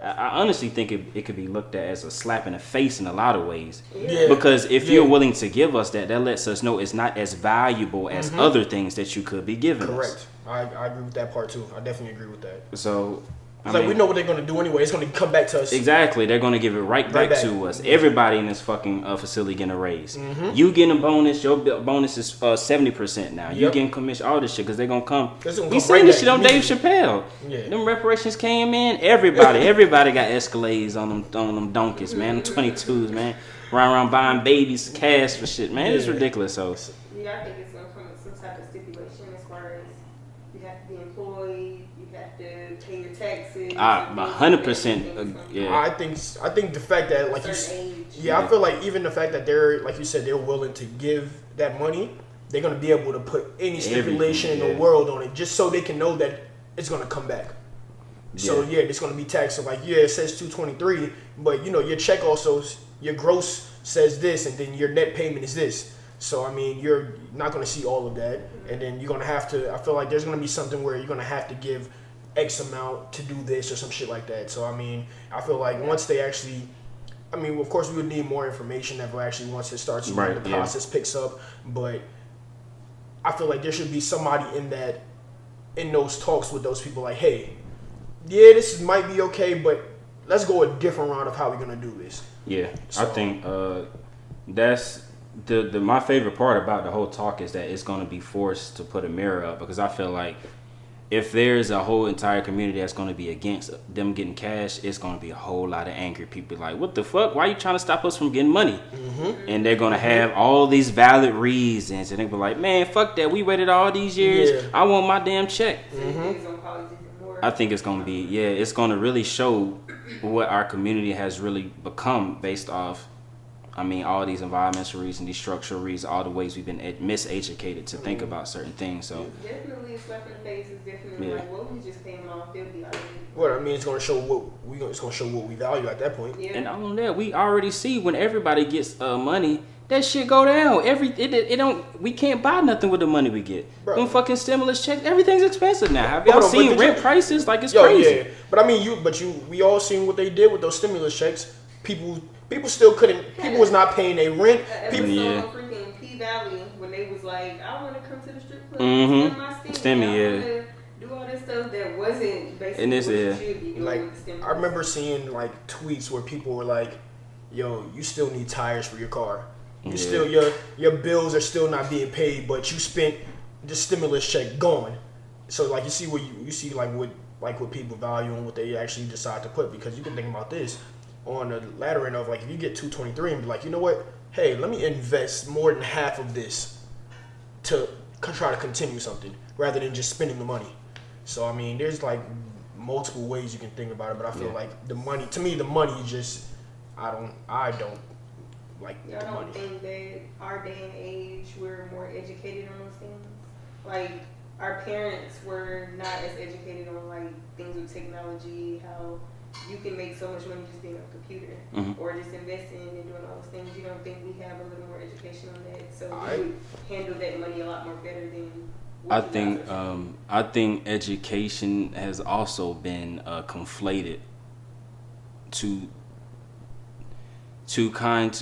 I honestly think it could be looked at as a slap in the face in a lot of ways. Yeah. Because if you're willing to give us that lets us know it's not as valuable as other things that you could be giving us. Correct. I agree with that part too. I definitely agree with that. So it's like we know what they're going to do anyway. It's going to come back to us. Exactly. They're going to give it right back to us. Everybody in this fucking facility getting a raise. You getting a bonus. Your bonus is 70% now. You getting commission, all this shit, because they're going to come. We seen this shit on Dave Chappelle. Yeah. Them reparations came in. Everybody got Escalades on them donkeys, man. Them 22s, man. Around buying babies cash for shit, man. It's ridiculous. So. Yeah, I think it's going to come with some type of stipulation as far as you have to be employed. Have to pay your taxes. 100%. Yeah. I think the fact that like I feel like even the fact that they're like you said they're willing to give that money, they're gonna be able to put any stipulation in the world on it just so they can know that it's gonna come back. So it's gonna be taxed. So like it says 223, but your check also your gross says this, and then your net payment is this. So, I mean, you're not going to see all of that. And then you're going to have to, I feel like there's going to be something where you're going to have to give X amount to do this or some shit like that. So, I mean, I feel like once they actually, I mean, of course, we would need more information that actually once it starts, the process picks up. But I feel like there should be somebody in those talks with those people like, hey, this might be okay, but let's go a different route of how we're going to do this. Yeah, so, I think that's... my favorite part about the whole talk is that it's going to be forced to put a mirror up, because I feel like if there's a whole entire community that's going to be against them getting cash, it's going to be a whole lot of angry people like, what the fuck? Why are you trying to stop us from getting money? And they're going to have all these valid reasons, and they'll be like, man, fuck that. We waited all these years. I want my damn check. I think it's going to be, it's going to really show what our community has really become based off, I mean, all these environmental reasons, these structural reasons, all the ways we've been miseducated to think about certain things. So definitely a slap in the face is definitely like what we just came off. They'll be like, well, I mean, it's going to show what we value at that point. Yeah. And on that, we already see when everybody gets money, that shit go down. It don't. We can't buy nothing with the money we get. Bro. Them fucking stimulus checks, everything's expensive now. Have y'all seen rent prices? Like it's crazy. Yeah, but I mean, we all seen what they did with those stimulus checks. People still couldn't. People was not paying their rent. People, freaking P-Valley when they was like, I want to come to the strip club, spend my stimmy, do all this stuff that wasn't basically what you should be doing. Like, with the I remember seeing like tweets where people were like, "Yo, you still need tires for your car. You still your bills are still not being paid, but you spent the stimulus check gone." So like you see what you see like what people value and what they actually decide to put, because you can think about this. On the latter end of like, if you get 223 and be like, you know what, hey, let me invest more than half of this to try to continue something rather than just spending the money. So I mean, there's like multiple ways you can think about it, but I feel like the money, to me, the money just, I don't like the money. I don't think that our day and age we're more educated on those things. Like our parents were not as educated on like things with technology, how you can make so much money just being on a computer or just investing and doing all those things. You don't think we have a little more education on that? So we handle that money a lot more better than I think education has also been conflated to kind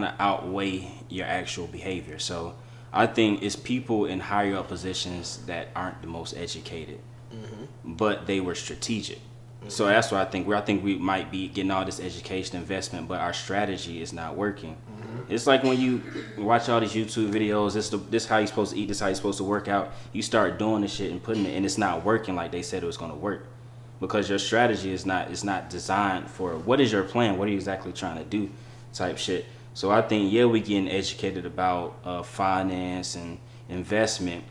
of outweigh your actual behavior. So I think it's people in higher up positions that aren't the most educated, but they were strategic. So that's what I think we might be getting all this education investment, but our strategy is not working. It's like when you watch all these YouTube videos, this how you're supposed to eat, this how you're supposed to work out. You start doing this shit and putting it, and it's not working like they said it was going to work, because your strategy is not designed for what is your plan, what are you exactly trying to do, type shit. So I think we getting educated about finance and investment,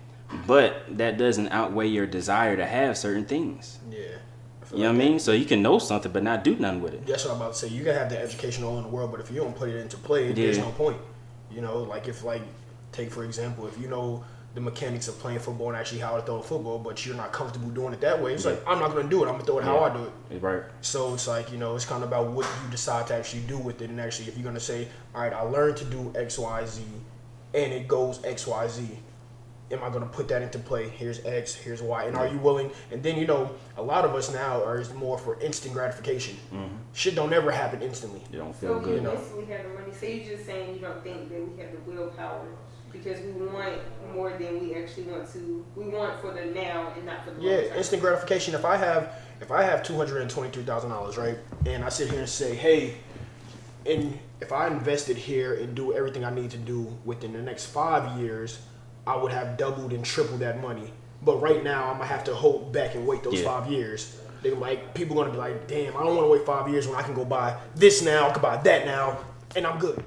but that doesn't outweigh your desire to have certain things. Yeah. You know what I mean? So you can know something but not do nothing with it. That's what I'm about to say. You can have the education all in the world, but if you don't put it into play, there's no point. You know, like if take for example, if you know the mechanics of playing football and actually how to throw a football, but you're not comfortable doing it that way, it's like, I'm not going to do it. I'm going to throw it how I do it. Right. So it's like, it's kind of about what you decide to actually do with it. And actually, if you're going to say, all right, I learned to do X, Y, Z, and it goes X, Y, Z, am I going to put that into play? Here's X, here's Y, and are you willing? And then a lot of us now are more for instant gratification. Shit don't ever happen instantly. You don't feel So good. we basically have the money. So you're just saying you don't think that we have the willpower because we want more than we actually want to. We want for the now and not for the long term. Instant gratification. If I have $223,000, right, and I sit here and say, hey, and if I invested here and do everything I need to do within the next 5 years, I would have doubled and tripled that money. But right now, I'm gonna have to hold back and wait those 5 years. They're like, people gonna be like, damn, I don't want to wait 5 years when I can go buy this now, I can buy that now, and I'm good.